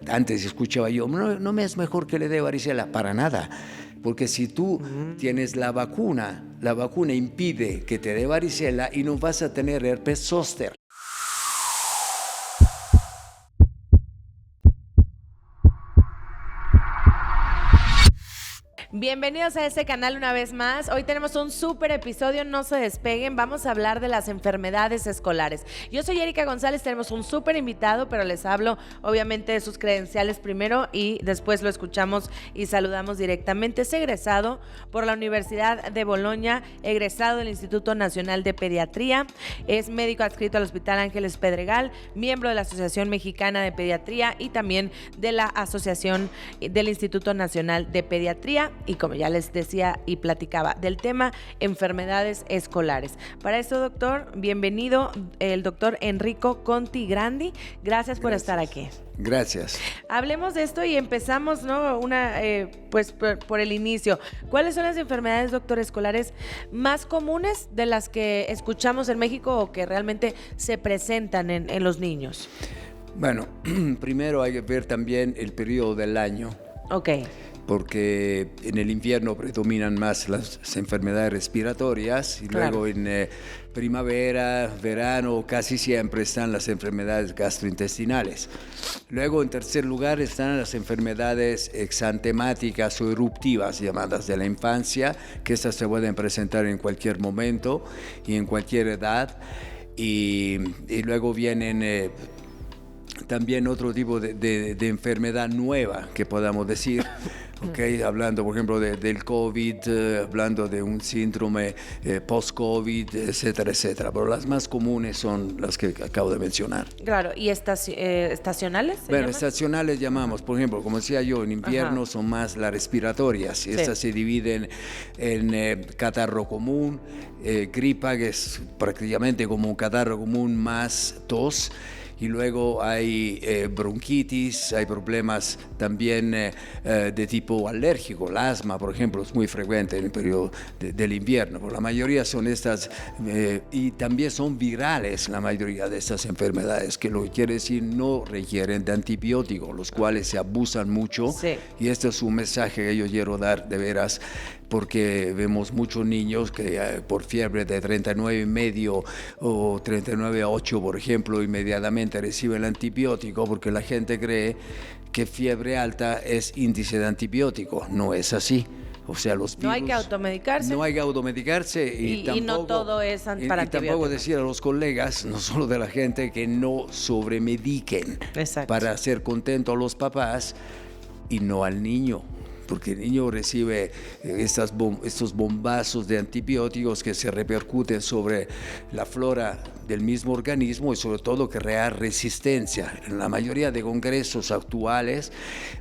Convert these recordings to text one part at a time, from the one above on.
Antes escuchaba yo, no me es mejor que le dé varicela, para nada. Porque si tú tienes la vacuna impide que te dé varicela y no vas a tener herpes zóster. Bienvenidos a este canal una vez más. Hoy tenemos un súper episodio, no se despeguen. Vamos a hablar de las enfermedades escolares. Yo soy Erika González, tenemos un súper invitado, pero les hablo obviamente de sus credenciales primero y después lo escuchamos y saludamos directamente. Es egresado por la Universidad de Bolonia, egresado del Instituto Nacional de Pediatría, es médico adscrito al Hospital Ángeles Pedregal, miembro de la Asociación Mexicana de Pediatría y también de la Asociación del Instituto Nacional de Pediatría. Y como ya les decía y platicaba del tema enfermedades escolares. Para esto, doctor, bienvenido el doctor Enrico Conti Grandi. Gracias por estar aquí. Gracias. Hablemos de esto y empezamos, ¿no? Pues por el inicio. ¿Cuáles son las enfermedades, doctor, escolares más comunes de las que escuchamos en México o que realmente se presentan en los niños? Bueno, primero hay que ver también el periodo del año. Ok. Porque en el invierno predominan más las enfermedades respiratorias y luego en primavera, verano, casi siempre están las enfermedades gastrointestinales. Luego, en tercer lugar, están las enfermedades exantemáticas o eruptivas llamadas de la infancia, que estas se pueden presentar en cualquier momento y en cualquier edad. Y luego vienen también otro tipo de enfermedad nueva, que podamos decir. Okay, hablando, por ejemplo, del COVID, hablando de un síndrome post-COVID, etcétera, etcétera. Pero las más comunes son las que acabo de mencionar. Claro, ¿y estacionales? Bueno, estacionales llamamos, por ejemplo, como decía yo, en invierno son más las respiratorias. Y estas se dividen en catarro común, gripa, que es prácticamente como un catarro común más tos. Y luego hay bronquitis, hay problemas también de tipo alérgico. El asma, por ejemplo, es muy frecuente en el periodo del invierno. Pero la mayoría son estas, y también son virales la mayoría de estas enfermedades, que lo que quiere decir no requieren de antibióticos, los cuales se abusan mucho. Sí. Y este es un mensaje que yo quiero dar de veras, porque vemos muchos niños que por fiebre de 39,5 o 39,8, por ejemplo, inmediatamente reciben el antibiótico, porque la gente cree que fiebre alta es índice de antibiótico. No es así. O sea, los virus, no hay que automedicarse. No hay que automedicarse y tampoco, no todo es para antibióticos. Y tampoco decir a los colegas, no solo de la gente, que no sobremediquen. Exacto. Para hacer contentos a los papás y no al niño. Porque el niño recibe estos bombazos de antibióticos que se repercuten sobre la flora del mismo organismo y sobre todo crear resistencia. En la mayoría de congresos actuales,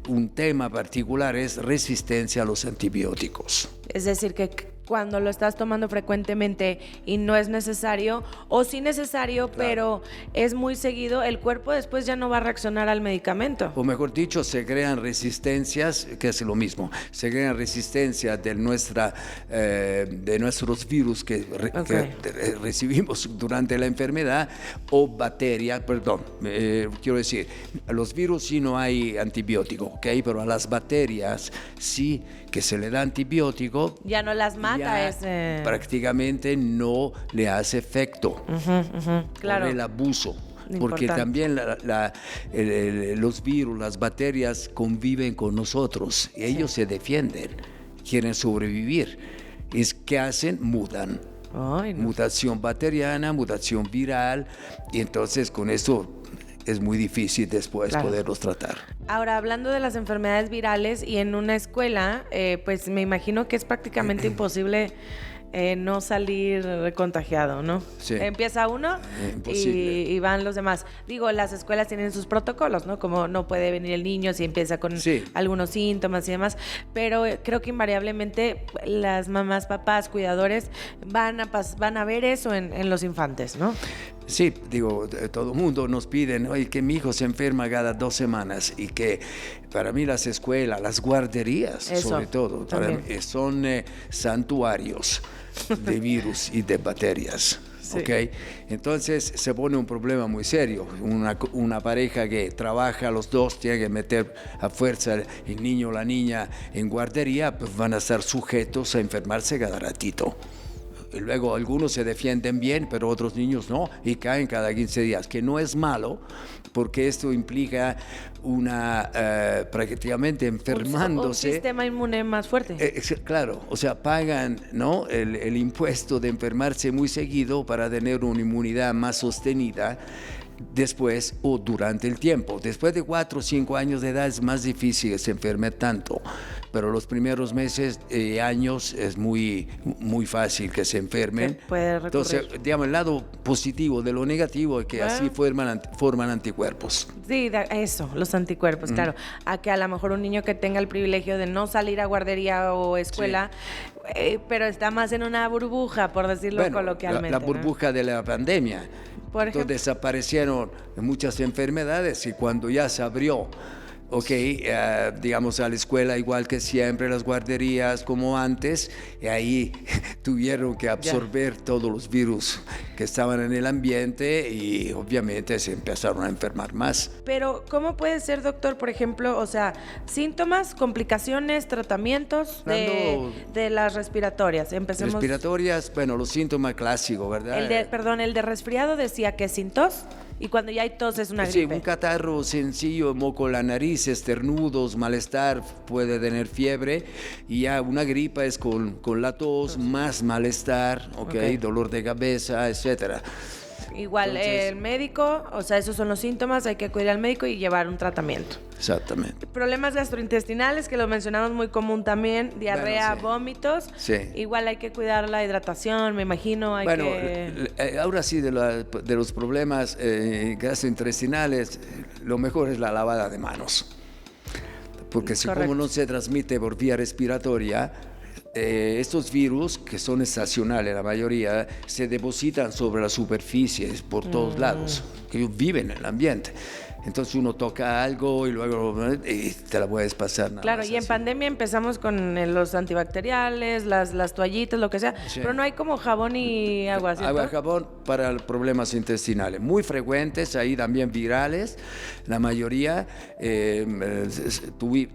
un tema particular es resistencia a los antibióticos. Es decir, que cuando lo estás tomando frecuentemente y no es necesario, o sí necesario, pero es muy seguido, el cuerpo después ya no va a reaccionar al medicamento. O mejor dicho, se crean resistencias, que es lo mismo, se crean resistencias de nuestros virus que recibimos durante la enfermedad, o bacterias, quiero decir, a los virus sí no hay antibiótico, ¿ok? Pero a las bacterias sí, que se le da antibiótico. Ya no las mata. Prácticamente no le hace efecto. Claro. Por el abuso. Porque también los virus, las bacterias conviven con nosotros y ellos se defienden, quieren sobrevivir. ¿Qué hacen? Mudan. Ay, no. Mutación bacteriana, mutación viral, y entonces con eso es muy difícil después poderlos tratar. Ahora, hablando de las enfermedades virales y en una escuela, pues me imagino que es prácticamente imposible no salir contagiado, ¿no? Sí. Empieza uno y van los demás. Digo, las escuelas tienen sus protocolos, ¿no? Como no puede venir el niño si empieza con algunos síntomas y demás, pero creo que invariablemente las mamás, papás, cuidadores van a ver eso en los infantes, ¿no? Sí, digo, todo el mundo nos pide, oye, que mi hijo se enferma cada 2 semanas, y que para mí las escuelas, las guarderías, sobre todo, para mí, son santuarios de virus y de bacterias. Sí. ¿ok? Entonces se pone un problema muy serio. Una pareja que trabaja, los dos tienen que meter a fuerza el niño o la niña en guardería, pues van a estar sujetos a enfermarse cada ratito. Y luego algunos se defienden bien, pero otros niños no, y caen cada 15 días, que no es malo, porque esto implica prácticamente enfermándose. Un sistema inmune más fuerte. Claro, o sea, pagan, ¿no?, el impuesto de enfermarse muy seguido para tener una inmunidad más sostenida después o durante el tiempo. Después de 4 o 5 años de edad es más difícil que se enferme tanto, pero los primeros meses, años, es muy fácil que se enfermen. Puede recurrir. Entonces, digamos, el lado positivo de lo negativo es que así forman anticuerpos. Sí, eso, los anticuerpos, claro. A que a lo mejor un niño que tenga el privilegio de no salir a guardería o escuela, pero está más en una burbuja, por decirlo coloquialmente. La burbuja de la pandemia. Entonces desaparecieron muchas enfermedades y cuando ya se abrió, digamos, a la escuela igual que siempre, las guarderías como antes, y ahí tuvieron que absorber todos los virus que estaban en el ambiente y obviamente se empezaron a enfermar más. Pero, ¿cómo puede ser, doctor, por ejemplo, o sea, síntomas, complicaciones, tratamientos de las respiratorias? Empecemos. Respiratorias, bueno, los síntomas clásicos, ¿verdad? El de resfriado decía que sin tos. Y cuando ya hay tos es una gripe. Sí, un catarro sencillo, moco en la nariz, esternudos, malestar, puede tener fiebre. Y ya una gripa es con la tos, más malestar, dolor de cabeza, etcétera. Igual, el médico, o sea, esos son los síntomas, hay que acudir al médico y llevar un tratamiento. Exactamente. Problemas gastrointestinales, que lo mencionamos muy común también, diarrea, vómitos. Sí. Igual hay que cuidar la hidratación, me imagino. Ahora sí, de los problemas gastrointestinales, lo mejor es la lavada de manos. Porque como no se transmite por vía respiratoria, estos virus, que son estacionales la mayoría, se depositan sobre las superficies por todos lados, que ellos viven en el ambiente. Entonces uno toca algo y luego te la puedes pasar. Claro, y en pandemia empezamos con los antibacteriales, las toallitas, lo que sea, pero no hay como jabón y agua, ¿cierto? Agua, jabón para problemas intestinales, muy frecuentes, ahí también virales, la mayoría.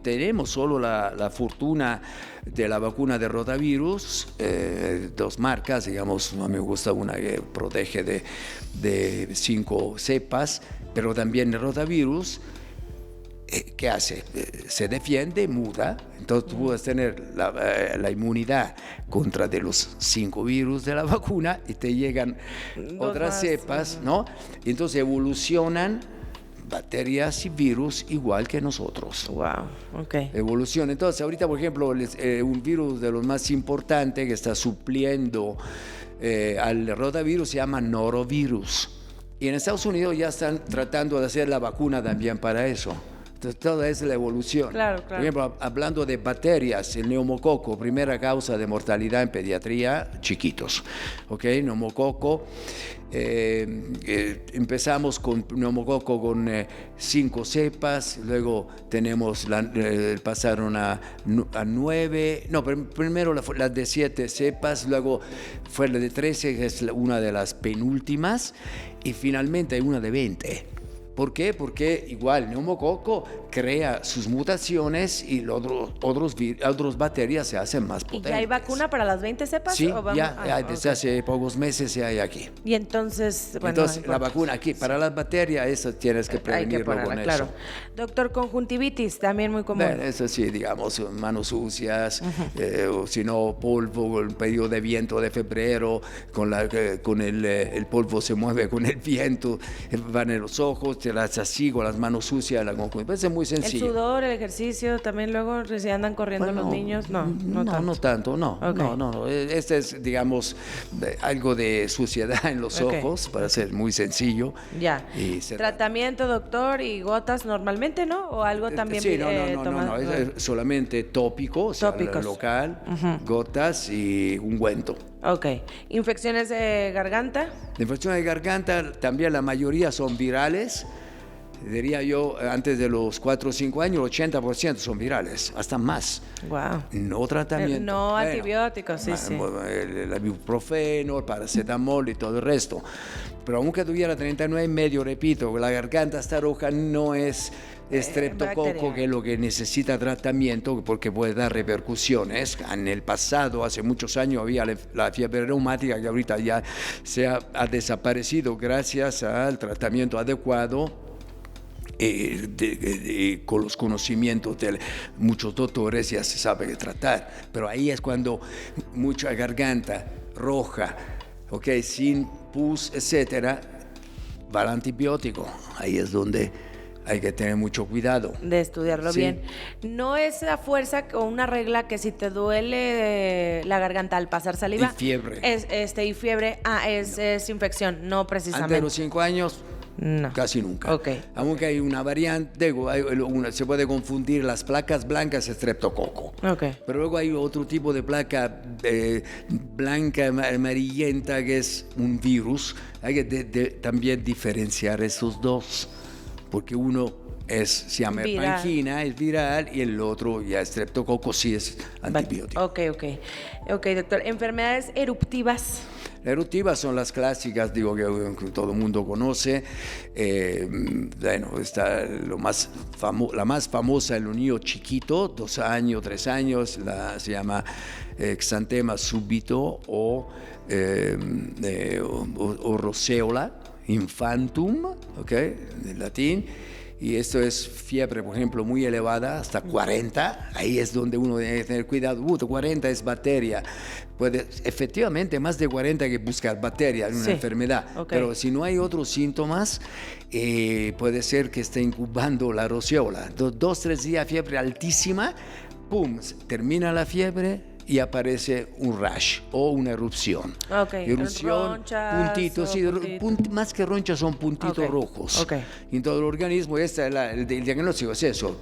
Tenemos solo la fortuna de la vacuna de rotavirus, 2 marcas, digamos, a mí me gusta una que protege de 5 cepas, pero también el rotavirus, ¿qué hace? Se defiende, muda, entonces tú puedes tener la inmunidad contra de los 5 virus de la vacuna y te llegan otras cepas, ¿no? Y entonces evolucionan bacterias y virus igual que nosotros. Wow, ok. Evolución. Entonces, ahorita, por ejemplo, un virus de los más importantes que está supliendo al rotavirus se llama norovirus. Y en Estados Unidos ya están tratando de hacer la vacuna también para eso. Entonces, toda es la evolución. Claro. Por ejemplo, hablando de bacterias, el neumococo, primera causa de mortalidad en pediatría, chiquitos. Neumococo. Empezamos con neumococo con 5 cepas, luego pasaron a 9, primero las de 7 cepas, luego fue la de 13, que es una de las penúltimas, y finalmente hay una de 20. ¿Por qué? Porque igual el neumococo crea sus mutaciones y otras bacterias se hacen más potentes. ¿Y ya hay vacuna para las 20 cepas? Sí, desde hace pocos meses se hay aquí. Y entonces, la vacuna aquí, para las bacterias, eso tienes que prevenirlo con eso. Claro. Doctor, conjuntivitis, también muy común. Eso sí, digamos, manos sucias, o si no, polvo, el periodo de viento de febrero, con el polvo se mueve con el viento, van en los ojos, te las así con las manos sucias, la conjuntivitis. Es muy sencillo. El sudor, el ejercicio, también luego si andan corriendo los niños, no tanto. No. Este es, digamos, algo de suciedad en los ojos, para ser muy sencillo. Ya. Tratamiento, doctor, y gotas normalmente, ¿no? O algo también. Sí, no, es solamente tópico, o sea, local, gotas y ungüento. Ok. ¿Infecciones de garganta? Infecciones de garganta, también la mayoría son virales. diría yo, antes de los 4 o 5 años, 80% son virales, hasta más. Wow. No tratamiento. No Bueno, antibióticos, sí, sí. El ibuprofeno, el paracetamol y todo el resto. Pero aunque tuviera 39,5, repito, la garganta está roja, no es estreptococo, bacteria. que es lo que necesita tratamiento porque puede dar repercusiones. En el pasado, hace muchos años, había la fiebre reumática que ahorita ya ha desaparecido gracias al tratamiento adecuado. Con los conocimientos de muchos doctores ya se sabe qué tratar, pero ahí es cuando mucha garganta roja, sin pus, etcétera, va al antibiótico. Ahí es donde hay que tener mucho cuidado. De estudiarlo Sí. bien. No es a fuerza o una regla que si te duele la garganta al pasar saliva. Y fiebre. Y fiebre, es infección, no precisamente. Antes de los 5 años, No. casi nunca. Ok. Aunque hay una variante, se puede confundir las placas blancas estreptococo. Ok. Pero luego hay otro tipo de placa blanca, amarillenta, que es un virus. Hay que también diferenciar esos dos, porque uno se llama Viral. angina, es viral, y el otro ya estreptococo sí es antibiótico. Ok, doctor. Enfermedades eruptivas. Las eruptivas son las clásicas, digo, que todo el mundo conoce. Bueno, está la más famosa en los niños chiquitos, 2 años, 3 años, se llama exantema súbito o roseola infantum, en latín. Y esto es fiebre, por ejemplo, muy elevada, hasta 40. Ahí es donde uno debe tener cuidado. 40 es bacteria. Efectivamente, más de 40 hay que buscar bacteria en una enfermedad. Okay. Pero si no hay otros síntomas, puede ser que esté incubando la roseola. 2, 3 días, fiebre altísima, ¡pum! Termina la fiebre y aparece un rash o una erupción. Erupción, ronchas, puntitos, sí, más que ronchas son puntitos rojos. En todo el organismo, el diagnóstico es eso.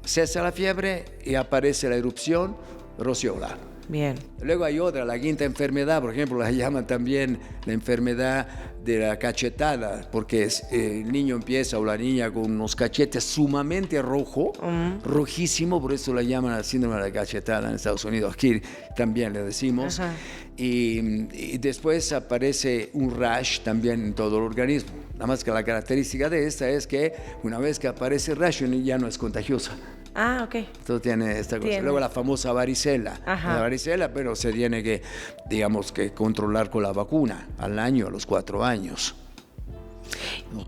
Cesa la fiebre y aparece la erupción, roseola. Bien. Luego hay otra, la quinta enfermedad, por ejemplo, la llaman también la enfermedad de la cachetada, porque el niño empieza o la niña con unos cachetes sumamente rojísimo, por eso la llaman el síndrome de la cachetada en Estados Unidos. Aquí también le decimos. Y después aparece un rash también en todo el organismo. Nada más que la característica de esta es que una vez que aparece el rash ya no es contagiosa. Ah, ok. Entonces tiene esta cosa. Luego la famosa varicela. La varicela, pero se tiene que, digamos, que controlar con la vacuna al año, a los 4 años.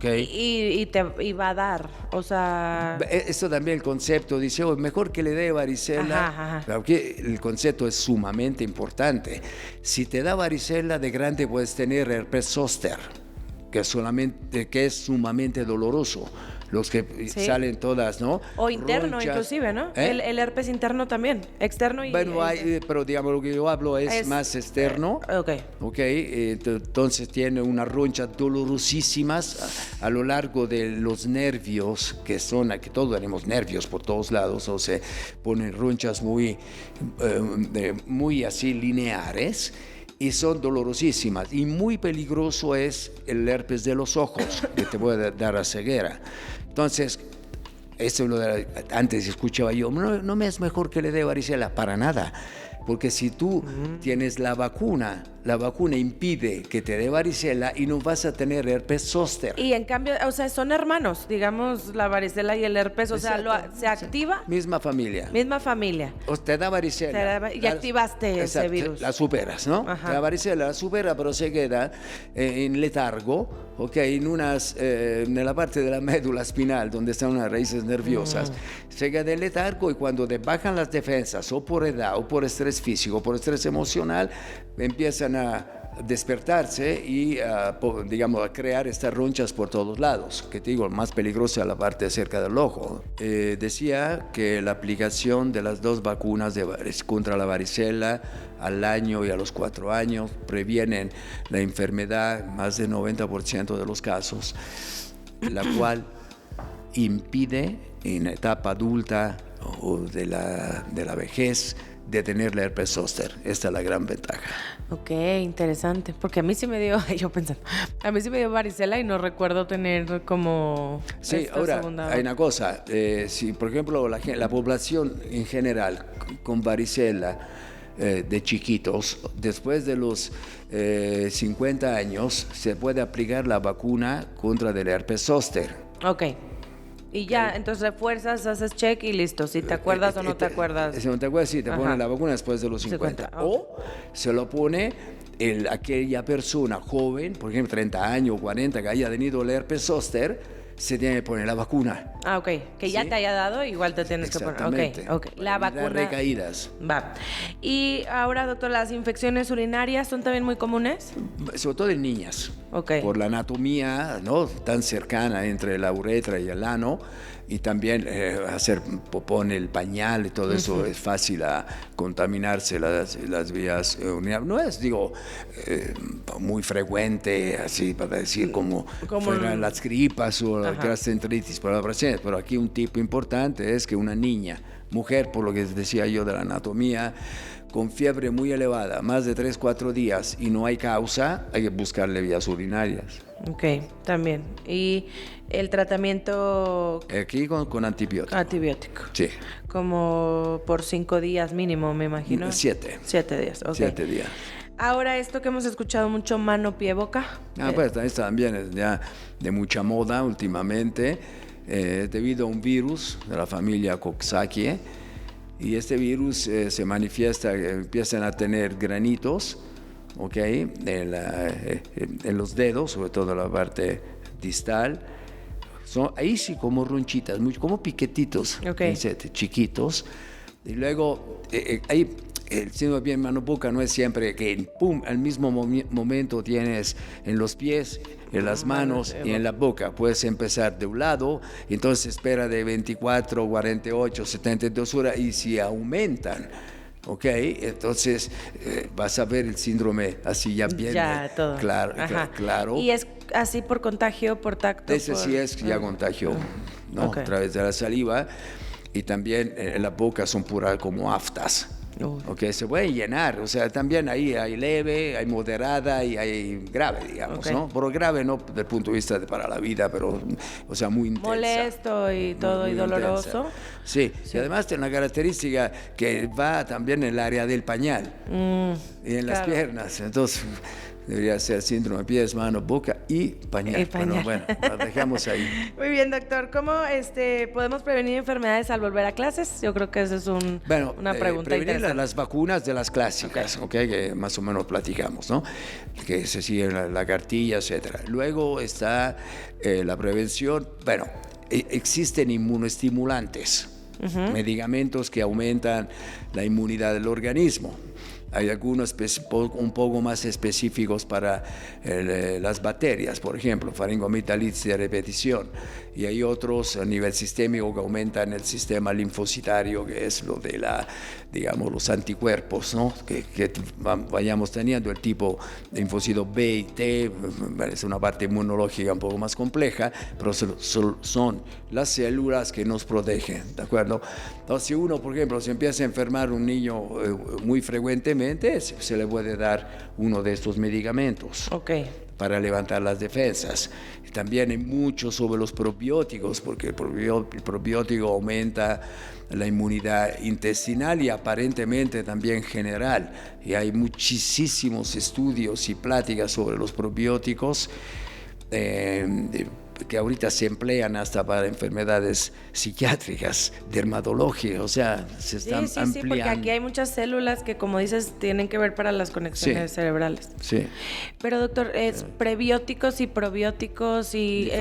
Y te va a dar, o sea... Esto también el concepto dice, mejor que le dé varicela, porque el concepto es sumamente importante. Si te da varicela de grande puedes tener herpes zóster, que es sumamente doloroso. Los que salen todas, ¿no? O interno, ronchas, inclusive, ¿no? El herpes interno también, externo y... Bueno, pero digamos, lo que yo hablo es más externo. Entonces tiene unas ronchas dolorosísimas a lo largo de los nervios, que todos tenemos nervios por todos lados, o se ponen ronchas muy así lineares. Y son dolorosísimas. Y muy peligroso es el herpes de los ojos, que te puede dar a ceguera. Entonces, antes escuchaba yo, no me es mejor que le dé varicela, para nada. Porque si tú tienes la vacuna impide que te dé varicela y no vas a tener herpes zóster. Y en cambio, o sea, son hermanos, digamos, la varicela y el herpes, o sea, se activa. Misma familia. Misma familia. O te da varicela. Y activaste ese virus. La superas, ¿no? La varicela la supera, pero se queda en letargo, en la parte de la médula espinal, donde están unas raíces nerviosas. Se queda en letargo y cuando te bajan las defensas, o por edad, o por estrés físico, o por estrés emocional, empiezan a despertarse y digamos, a crear estas ronchas por todos lados, que te digo, más peligrosa es la parte cerca del ojo. Decía que la aplicación de las 2 vacunas contra la varicela al año y a los 4 años previenen la enfermedad más del 90% de los casos, la cual impide en etapa adulta o de la vejez de tener la herpes zóster. Esta es la gran ventaja. Ok, interesante, porque a mí sí me dio, yo pensando, a mí sí me dio varicela y no recuerdo tener como... Sí, ahora hay una cosa, si por ejemplo la población en general con varicela de chiquitos, después de los 50 años se puede aplicar la vacuna contra el herpes zóster. Ok. Y ya, entonces refuerzas, haces check y listo. Si te acuerdas o no te acuerdas. Si no te acuerdas, sí, te ponen la vacuna después de los 50. Okay. O se lo pone aquella persona joven, por ejemplo, 30 años o 40, que haya tenido el herpes zóster, se tiene que poner la vacuna. Ah, ok. Que ya te haya dado, igual te tienes que poner. Ok. La vacuna. Recaídas. Va. Y ahora, doctor, ¿las infecciones urinarias son también muy comunes? Sobre todo en niñas. Ok. Por la anatomía, ¿no?, tan cercana entre la uretra y el ano. Y también hacer popó en el pañal y todo eso es fácil a contaminarse las vías urinarias. No es, digo, muy frecuente, así para decir, como fueran las gripas o la gastroenteritis por la presión. Pero aquí un tipo importante es que una niña, mujer, por lo que decía yo de la anatomía, con fiebre muy elevada, más de 3-4 días y no hay causa, hay que buscarle vías urinarias. Ok, también. ¿Y el tratamiento? Aquí con antibiótico. Antibiótico. Sí. Como por 5 días mínimo, me imagino. 7. 7 días, ok. 7 días. Ahora, esto que hemos escuchado mucho, mano, pie, boca. Pues esto también es ya de mucha moda últimamente, debido a un virus de la familia Coxsackie. Y este virus se manifiesta, empiezan a tener granitos, ¿ok?, en los dedos, sobre todo la parte distal. Son ahí sí como ronchitas, como piquetitos, chiquitos. Y luego, ahí el síndrome de pie, mano, boca no es siempre que pum, al mismo momento tienes en los pies, en las manos y en la boca. Puedes empezar de un lado, y entonces espera de 24, 48, 72 horas, y si aumentan, ¿ok?, entonces vas a ver el síndrome así ya bien todo. Claro. ¿Y es así por contagio, por tacto? Ese sí es ya contagio, ¿no? A través de la saliva, y también en la boca son puras como aftas. Se puede llenar, o sea, también ahí hay leve, hay moderada y hay grave, digamos, ¿no? Pero grave no desde el punto de vista de para la vida, pero, o sea, muy intensa. Molesto y todo, muy y doloroso. Sí, y además tiene una característica que va también en el área del pañal y en las piernas, entonces debería ser síndrome de pies, manos, boca y pañal. Bueno, lo dejamos ahí. Muy bien, doctor. ¿Cómo podemos prevenir enfermedades al volver a clases? Yo creo que esa es una pregunta prevenir interesante. Las vacunas de las clásicas, que más o menos platicamos, ¿no? Que se siguen la cartilla, etcétera. Luego está la prevención. Bueno, existen inmunoestimulantes, medicamentos que aumentan la inmunidad del organismo. Hay algunos un poco más específicos para las bacterias, por ejemplo, faringoamigdalitis de repetición. Y hay otros a nivel sistémico que aumentan el sistema linfocitario, que es lo de los anticuerpos, ¿no?, que vayamos teniendo. El tipo de linfocitos B y T es una parte inmunológica un poco más compleja, pero son las células que nos protegen, ¿de acuerdo? Entonces, si uno, por ejemplo, se empieza a enfermar un niño muy frecuentemente, se le puede dar uno de estos medicamentos. Para levantar las defensas. También hay mucho sobre los probióticos, porque el probiótico aumenta la inmunidad intestinal y aparentemente también general. Y hay muchísimos estudios y pláticas sobre los probióticos que ahorita se emplean hasta para enfermedades psiquiátricas, dermatología, o sea, se están ampliando. Sí, porque aquí hay muchas células que, como dices, tienen que ver para las conexiones cerebrales. Sí. Pero, doctor, prebióticos y probióticos y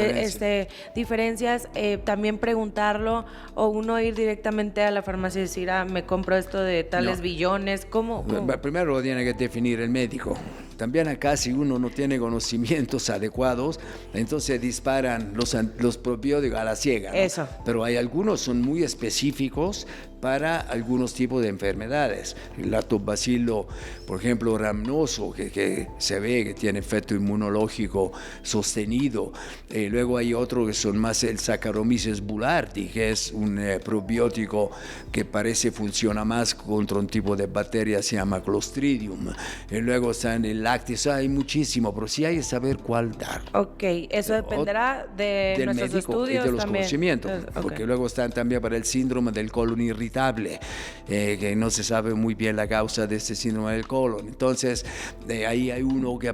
diferencias, también preguntarlo, o uno ir directamente a la farmacia y decir, me compro esto de tales billones, ¿cómo? Primero lo tiene que definir el médico. También acá, si uno no tiene conocimientos adecuados, entonces disparan los probióticos a la ciega, ¿no? Eso. Pero hay algunos son muy específicos para algunos tipos de enfermedades. El lactobacilo, por ejemplo, rhamnoso, que se ve que tiene efecto inmunológico sostenido. Luego hay otros que son más el Saccharomyces boulardii, que es un probiótico que parece funciona más contra un tipo de bacteria, se llama Clostridium. Luego están el lácteos, hay muchísimo, pero sí hay que saber cuál dar. Ok, eso dependerá de del nuestros médico estudios y de los también. conocimientos, Entonces, porque luego están también para el síndrome del colon irritable, que no se sabe muy bien la causa de este síndrome del colon. Entonces, ahí hay uno que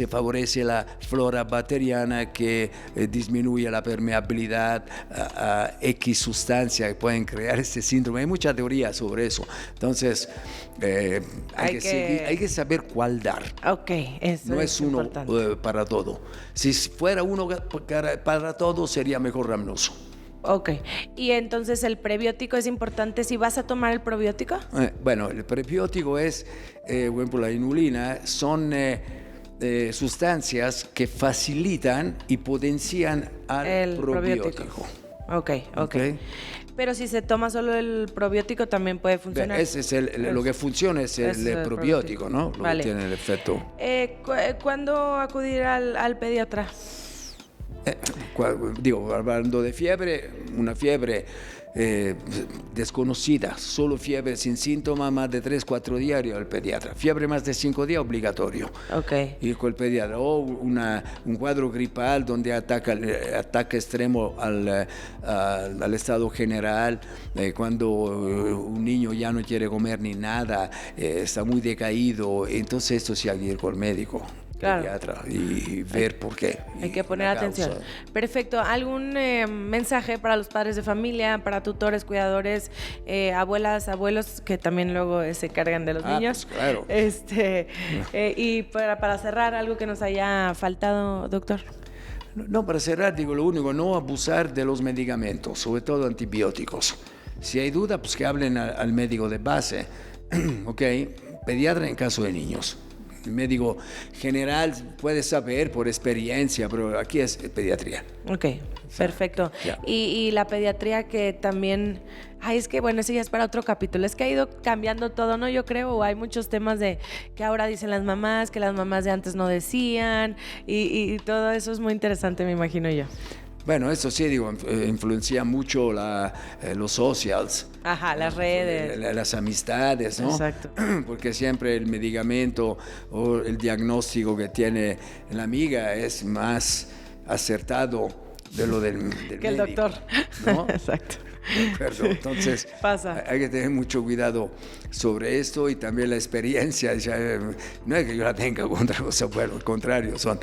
favorece la flora bacteriana, que disminuye la permeabilidad a X sustancias que pueden crear este síndrome. Hay mucha teoría sobre eso. Entonces, hay que saber cuál dar. Ok, eso No es es uno importante. para todo. Si fuera uno para todo, sería mejor rhamnoso. Ok, y entonces el prebiótico es importante si vas a tomar el probiótico. Bueno, el prebiótico es, por ejemplo, la inulina, son sustancias que facilitan y potencian al El probiótico. Ok. Pero si se toma solo el probiótico también puede funcionar. Ese es lo que funciona es el probiótico, ¿no? Lo Vale. que tiene el efecto. ¿Cuándo acudir al pediatra? Hablando de fiebre, una fiebre desconocida, solo fiebre sin síntomas, más de 3-4 días al pediatra. Fiebre más de 5 días, obligatorio. Ok. Ir con el pediatra. O un cuadro gripal donde ataque extremo al estado general, cuando un niño ya no quiere comer ni nada, está muy decaído, entonces esto sí hay que ir con el médico. Claro. Pediatra, y ver por qué. Hay que poner atención. Perfecto. ¿Algún mensaje para los padres de familia, para tutores, cuidadores, abuelas, abuelos que también luego se cargan de los niños? Pues claro. Y para cerrar, algo que nos haya faltado, doctor. No, para cerrar, digo lo único, no abusar de los medicamentos, sobre todo antibióticos. Si hay duda, pues que hablen al médico de base, ¿ok? Pediatra en caso de niños. El médico general puede saber por experiencia, pero aquí es pediatría. Ok, perfecto. Ya. Y la pediatría que también... es que bueno, ese ya es para otro capítulo. Es que ha ido cambiando todo, ¿no? Yo creo, o hay muchos temas de que ahora dicen las mamás, que las mamás de antes no decían, y todo eso es muy interesante, me imagino yo. Bueno, eso sí, digo, influencia mucho los socials. Ajá, las redes. Las amistades, ¿no? Exacto. Porque siempre el medicamento o el diagnóstico que tiene la amiga es más acertado de lo del que el médico, doctor. ¿no? Exacto. De acuerdo. Entonces, Pasa. hay que tener mucho cuidado sobre esto y también la experiencia. No es que yo la tenga contra los abuelos, al contrario, son,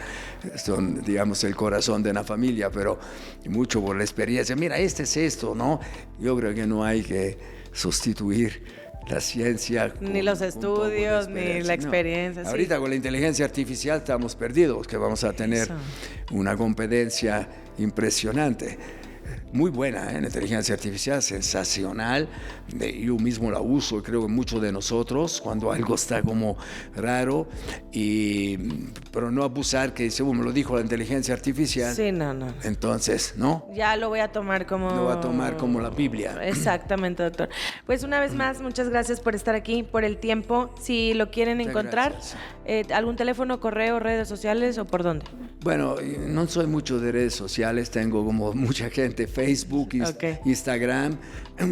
digamos, el corazón de la familia, pero mucho por la experiencia. Mira, este es esto, ¿no? Yo creo que no hay que sustituir la ciencia. Ni los estudios, ni la experiencia. No. Sí. Ahorita con la inteligencia artificial estamos perdidos, que vamos a tener una competencia impresionante. Muy buena, la inteligencia artificial, sensacional. Yo mismo la uso, creo que muchos de nosotros, cuando algo está como raro, pero no abusar, que según me lo dijo la inteligencia artificial. Sí, no. Entonces, ¿no? Ya lo voy a tomar como... Lo va a tomar como la Biblia. Exactamente, doctor. Pues una vez más, muchas gracias por estar aquí, por el tiempo. Si lo quieren Muchas encontrar, ¿algún teléfono, correo, redes sociales o por dónde? Bueno, no soy mucho de redes sociales, tengo como mucha gente, Facebook, Instagram,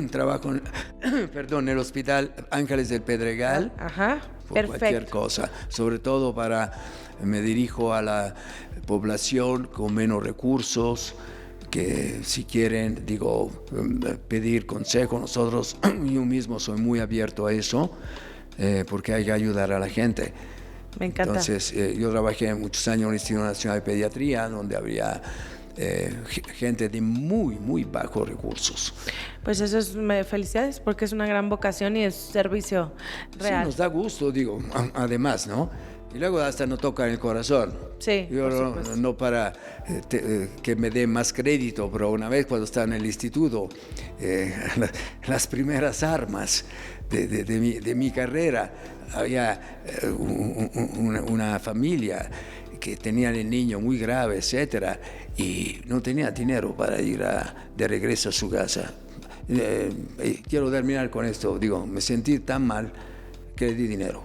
trabajo en el Hospital Ángeles del Pedregal. Ajá, por perfecto. cualquier cosa, sobre todo me dirijo a la población con menos recursos, que si quieren, pedir consejo, nosotros, yo mismo soy muy abierto a eso, porque hay que ayudar a la gente. Me encanta. Entonces, yo trabajé muchos años en el Instituto Nacional de Pediatría, donde había gente de muy, muy bajos recursos. Pues eso es felicidades, porque es una gran vocación y es servicio real. Sí, nos da gusto, además, ¿no? Y luego hasta nos toca en el corazón. Sí, yo no para que me dé más crédito, pero una vez cuando estaba en el instituto, las primeras armas de mi carrera, había una familia que tenía el niño muy grave, etcétera, y no tenía dinero para ir de regreso a su casa. quiero terminar con esto. Digo, me sentí tan mal que le di dinero.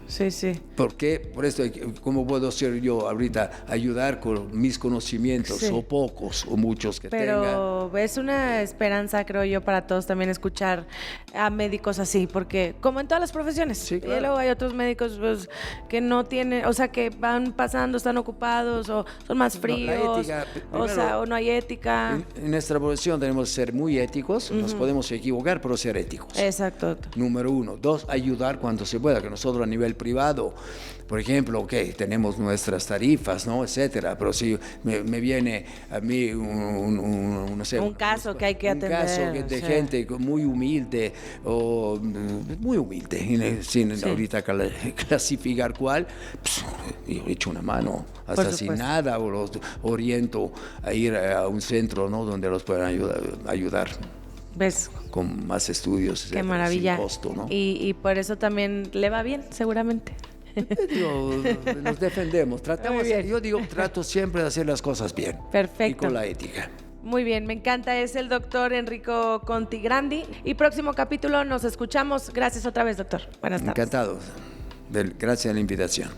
Sí, sí. ¿Por qué? Por esto, ¿cómo puedo ser yo ahorita ayudar con mis conocimientos, Sí. o pocos o muchos que tenga? Pero es una esperanza, creo yo, para todos también escuchar a médicos así, porque como en todas las profesiones, Sí, claro. y luego hay otros médicos pues, que no tienen, o sea, que van pasando, están ocupados o son más No, la fríos, ética, o primero, sea, o no hay ética. En nuestra profesión tenemos que ser muy éticos, nos podemos equivocar, pero ser éticos. Exacto, doctor. Número 1. 2, ayudar cuando se pueda, que nosotros a nivel privado, por ejemplo, ok, tenemos nuestras tarifas, ¿no? Etcétera, pero si me viene a mí no sé, Un caso que hay que atender, un caso de sí. gente muy humilde, o muy humilde, sin Sí. ahorita clasificar cuál, pues, yo echo una mano, hasta sin supuesto. nada, o los oriento a ir a un centro, ¿no? Donde los puedan ayudar ¿Ves? con más estudios, Qué etcétera, maravilla. sin costo, ¿no? Y por eso también le va bien, seguramente. Digo, nos defendemos, Muy bien. yo digo, trato siempre de hacer las cosas bien. Perfecto. Y con la ética. Muy bien, me encanta. Es el doctor Enrico Contigrandi. Y próximo capítulo nos escuchamos. Gracias otra vez, doctor. Buenas tardes. Encantado. Gracias a la invitación.